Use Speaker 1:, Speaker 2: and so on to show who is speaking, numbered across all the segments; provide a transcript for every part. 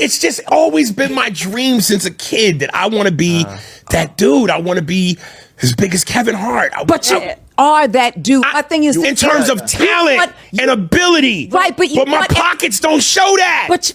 Speaker 1: it's just always been my dream since a kid that I want to be that dude. I want to be as big as Kevin Hart.
Speaker 2: But you are that dude. My thing is,
Speaker 1: in terms of talent and ability,
Speaker 2: right? But
Speaker 1: my pockets don't show that.
Speaker 2: But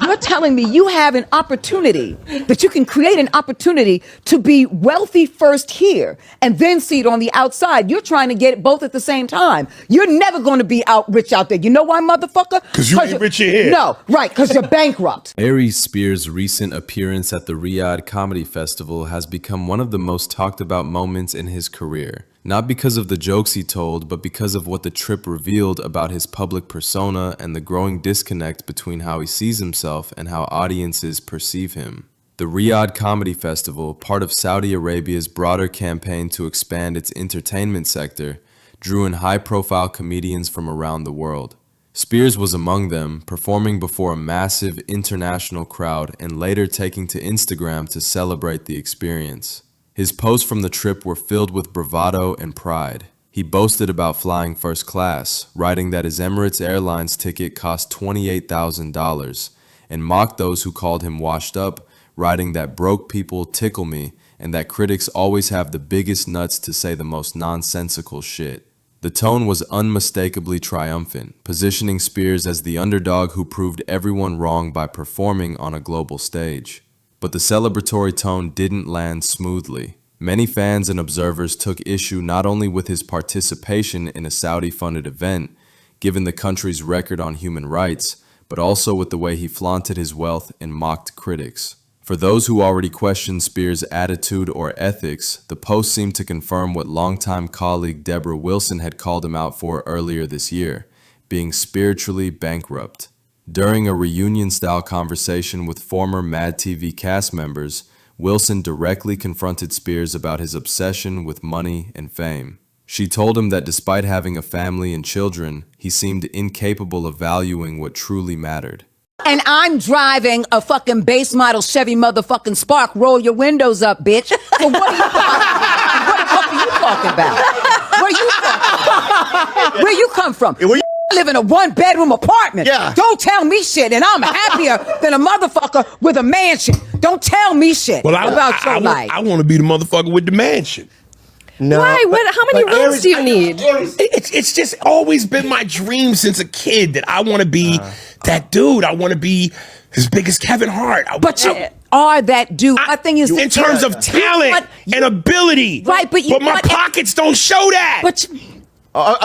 Speaker 2: you're telling me you have an opportunity, that you can create an opportunity to be wealthy first here and then see it on the outside. You're trying to get it both at the same time. You're never going to be rich out there. You know why, motherfucker?
Speaker 1: Because you ain't rich here.
Speaker 2: No, right, because you're bankrupt.
Speaker 3: Aries Spears' recent appearance at the Riyadh Comedy Festival has become one of the most talked about moments in his career. Not because of the jokes he told, but because of what the trip revealed about his public persona and the growing disconnect between how he sees himself and how audiences perceive him. The Riyadh Comedy Festival, part of Saudi Arabia's broader campaign to expand its entertainment sector, drew in high-profile comedians from around the world. Spears was among them, performing before a massive international crowd and later taking to Instagram to celebrate the experience. His posts from the trip were filled with bravado and pride. He boasted about flying first class, writing that his Emirates Airlines ticket cost $28,000, and mocked those who called him washed up, writing that broke people tickle me and that critics always have the biggest nuts to say the most nonsensical shit. The tone was unmistakably triumphant, positioning Spears as the underdog who proved everyone wrong by performing on a global stage. But the celebratory tone didn't land smoothly. Many fans and observers took issue not only with his participation in a Saudi-funded event, given the country's record on human rights, but also with the way he flaunted his wealth and mocked critics. For those who already questioned Spears' attitude or ethics, the post seemed to confirm what longtime colleague Deborah Wilson had called him out for earlier this year, being spiritually bankrupt. During a reunion-style conversation with former Mad TV cast members, Wilson directly confronted Spears about his obsession with money and fame. She told him that despite having a family and children, he seemed incapable of valuing what truly mattered.
Speaker 2: And I'm driving a fucking base model Chevy motherfucking Spark. Roll your windows up, bitch. So what are you talking about? What the fuck are you talking about? Where you from? Where you come from? Live in a one-bedroom apartment.
Speaker 4: Yeah.
Speaker 2: Don't tell me shit, and I'm happier than a motherfucker with a mansion. Don't tell me shit about your life.
Speaker 1: I want to be the motherfucker with the mansion.
Speaker 4: No.
Speaker 5: Why? How many rooms do you need?
Speaker 1: It's just always been my dream since a kid that I want to be that dude. I want to be as big as Kevin Hart.
Speaker 2: But you are that dude. My thing is,
Speaker 1: in terms of talent and ability,
Speaker 2: right? But
Speaker 1: my pockets don't show that.
Speaker 2: But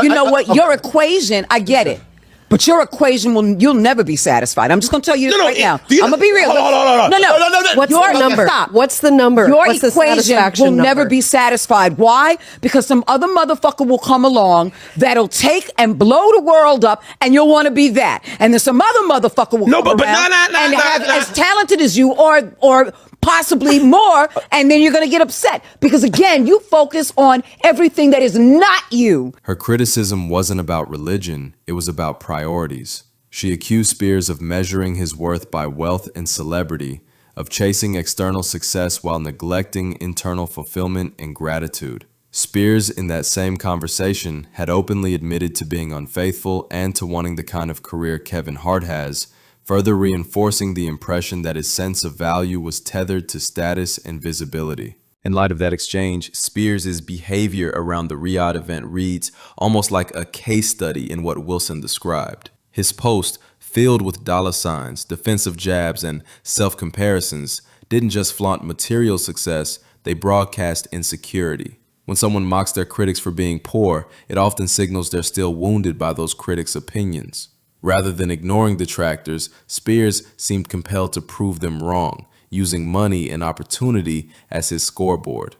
Speaker 2: you know what? Your equation, I get it. But your equation you'll never be satisfied. I'm just going to tell you right now. I'm going to be real.
Speaker 1: Hold on.
Speaker 2: No.
Speaker 5: What's your number?
Speaker 2: Stop.
Speaker 5: What's the number?
Speaker 2: Your
Speaker 5: What's the
Speaker 2: equation will never be satisfied. Why? Because some other motherfucker will come along that'll take and blow the world up, and you'll want to be that. And then some other motherfucker will come around and have as talented as you or possibly more, and then you're going to get upset. Because again, you focus on everything that is not you.
Speaker 3: Her criticism wasn't about religion, it was about priorities. She accused Spears of measuring his worth by wealth and celebrity, of chasing external success while neglecting internal fulfillment and gratitude. Spears, in that same conversation, had openly admitted to being unfaithful and to wanting the kind of career Kevin Hart has, further reinforcing the impression that his sense of value was tethered to status and visibility. In light of that exchange, Spears' behavior around the Riyadh event reads almost like a case study in what Wilson described. His post, filled with dollar signs, defensive jabs, and self-comparisons, didn't just flaunt material success, they broadcast insecurity. When someone mocks their critics for being poor, it often signals they're still wounded by those critics' opinions. Rather than ignoring detractors, Spears seemed compelled to prove them wrong, using money and opportunity as his scoreboard.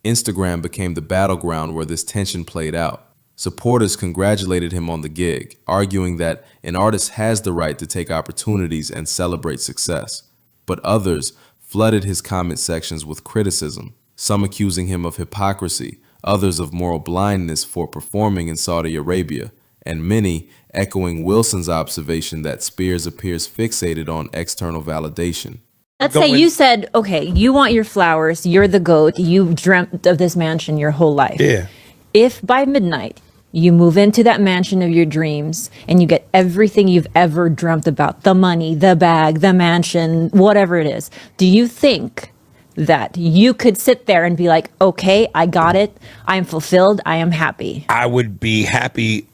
Speaker 3: Instagram became the battleground where this tension played out. Supporters congratulated him on the gig, arguing that an artist has the right to take opportunities and celebrate success. But others flooded his comment sections with criticism, some accusing him of hypocrisy, others of moral blindness for performing in Saudi Arabia, and many echoing Wilson's observation that Spears appears fixated on external validation.
Speaker 6: Let's say you said, okay, you want your flowers, you're the GOAT, you've dreamt of this mansion your whole life.
Speaker 1: Yeah.
Speaker 6: If by midnight You move into that mansion of your dreams and you get everything you've ever dreamt about, the money, the bag, the mansion, whatever it is. Do you think that you could sit there and be like, okay, I got it. I am fulfilled. I am happy.
Speaker 1: I would be happy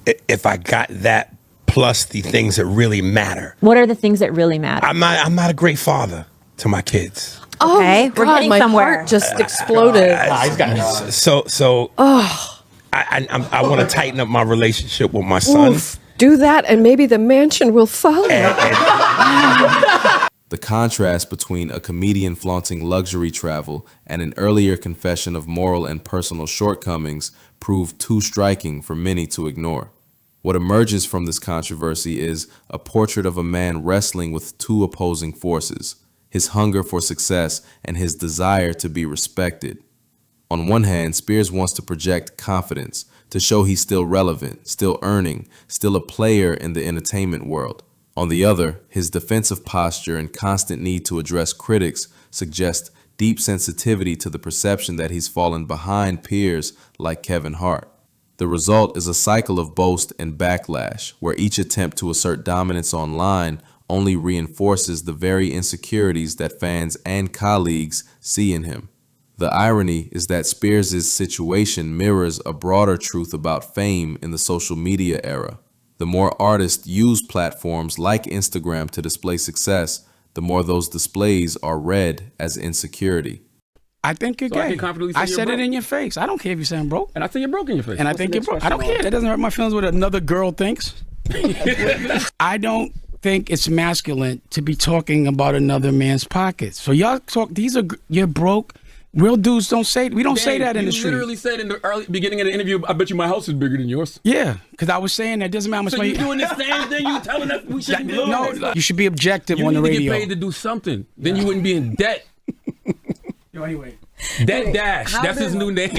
Speaker 1: if I got that plus the things that really matter.
Speaker 6: What are the things that really matter?
Speaker 1: I'm not a great father to my kids.
Speaker 6: Okay,
Speaker 5: oh,
Speaker 6: we're
Speaker 5: God,
Speaker 6: getting
Speaker 5: my
Speaker 6: somewhere.
Speaker 5: heart just exploded.
Speaker 1: I want to tighten up my relationship with my son.
Speaker 5: Oof, do that, and maybe the mansion will follow.
Speaker 3: The contrast between a comedian flaunting luxury travel and an earlier confession of moral and personal shortcomings proved too striking for many to ignore. What emerges from this controversy is a portrait of a man wrestling with two opposing forces: his hunger for success and his desire to be respected. On one hand, Spears wants to project confidence, to show he's still relevant, still earning, still a player in the entertainment world. On the other, his defensive posture and constant need to address critics suggest deep sensitivity to the perception that he's fallen behind peers like Kevin Hart. The result is a cycle of boast and backlash, where each attempt to assert dominance online only reinforces the very insecurities that fans and colleagues see in him. The irony is that Spears' situation mirrors a broader truth about fame in the social media era. The more artists use platforms like Instagram to display success, the more those displays are read as insecurity.
Speaker 4: I think you're gay. I said it in your face. I don't care if you say I'm broke.
Speaker 7: And I think you're broke in your face.
Speaker 4: And I think you're broke. I don't care. That doesn't hurt my feelings what another girl thinks. I don't think it's masculine to be talking about another man's pockets. So y'all talk, you're broke. Real dudes don't say, we don't say that in the street.
Speaker 7: You literally said in the early beginning of the interview, I bet you my house is bigger than yours.
Speaker 4: Yeah, because I was saying that doesn't matter how much
Speaker 7: So
Speaker 4: money.
Speaker 7: you doing the same thing you telling us we shouldn't do?
Speaker 4: No, you should be objective
Speaker 7: You
Speaker 4: on the
Speaker 7: need to
Speaker 4: radio.
Speaker 7: get paid to do something. Then you wouldn't be in debt.
Speaker 4: Yo, anyway.
Speaker 7: Debt Dash. That's his new name.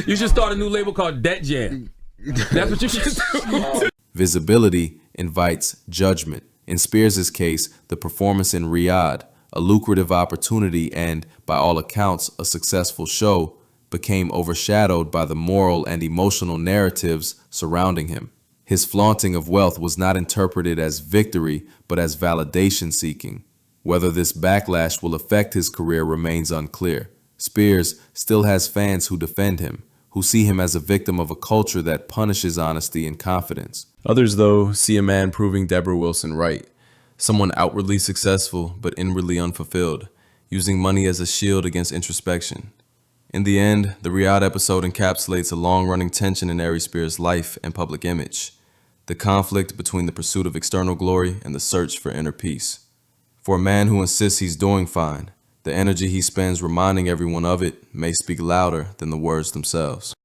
Speaker 7: You should start a new label called Debt Jam. That's what you should do.
Speaker 3: Visibility invites judgment. In Spears' case, the performance in Riyadh, a lucrative opportunity and, by all accounts, a successful show, became overshadowed by the moral and emotional narratives surrounding him. His flaunting of wealth was not interpreted as victory, but as validation seeking. Whether this backlash will affect his career remains unclear. Spears still has fans who defend him, who see him as a victim of a culture that punishes honesty and confidence. Others, though, see a man proving Deborah Wilson right. Someone outwardly successful, but inwardly unfulfilled, using money as a shield against introspection. In the end, the Riyadh episode encapsulates a long-running tension in Aries Spears' life and public image, the conflict between the pursuit of external glory and the search for inner peace. For a man who insists he's doing fine, the energy he spends reminding everyone of it may speak louder than the words themselves.